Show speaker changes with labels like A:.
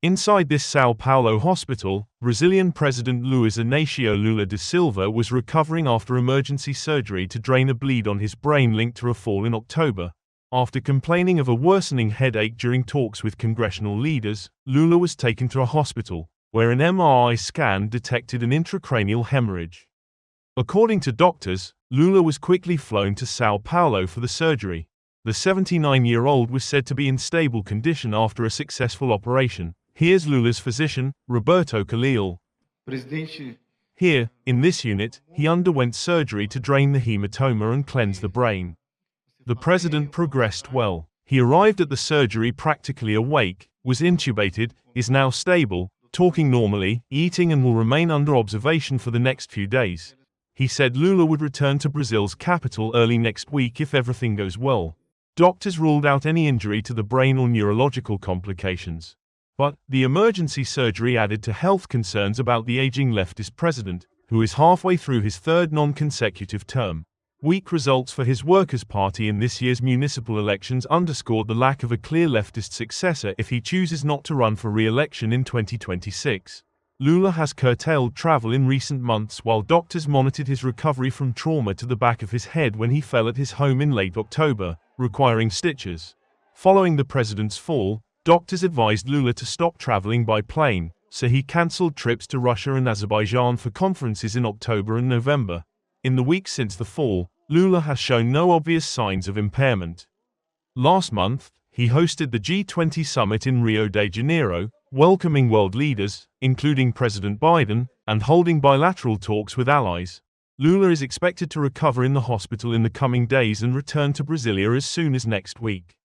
A: Inside this São Paulo hospital, Brazilian President Luiz Inácio Lula da Silva was recovering after emergency surgery to drain a bleed on his brain linked to a fall in October. After complaining of a worsening headache during talks with congressional leaders, Lula was taken to a hospital, where an MRI scan detected an intracranial hemorrhage. According to doctors, Lula was quickly flown to São Paulo for the surgery. The 79-year-old was said to be in stable condition after a successful operation. Here's Lula's physician, Roberto Khalil. Here, in this unit, he underwent surgery to drain the hematoma and cleanse the brain. The president progressed well. He arrived at the surgery practically awake, was intubated, is now stable, talking normally, eating, and will remain under observation for the next few days. He said Lula would return to Brazil's capital early next week if everything goes well. Doctors ruled out any injury to the brain or neurological complications. But the emergency surgery added to health concerns about the aging leftist president, who is halfway through his third non-consecutive term. Weak results for his Workers' Party in this year's municipal elections underscored the lack of a clear leftist successor if he chooses not to run for re-election in 2026. Lula has curtailed travel in recent months while doctors monitored his recovery from trauma to the back of his head when he fell at his home in late October, requiring stitches. Following the president's fall, doctors advised Lula to stop traveling by plane, so he cancelled trips to Russia and Azerbaijan for conferences in October and November. In the weeks since the fall, Lula has shown no obvious signs of impairment. Last month, he hosted the G20 summit in Rio de Janeiro, welcoming world leaders, including President Biden, and holding bilateral talks with allies. Lula is expected to recover in the hospital in the coming days and return to Brasilia as soon as next week.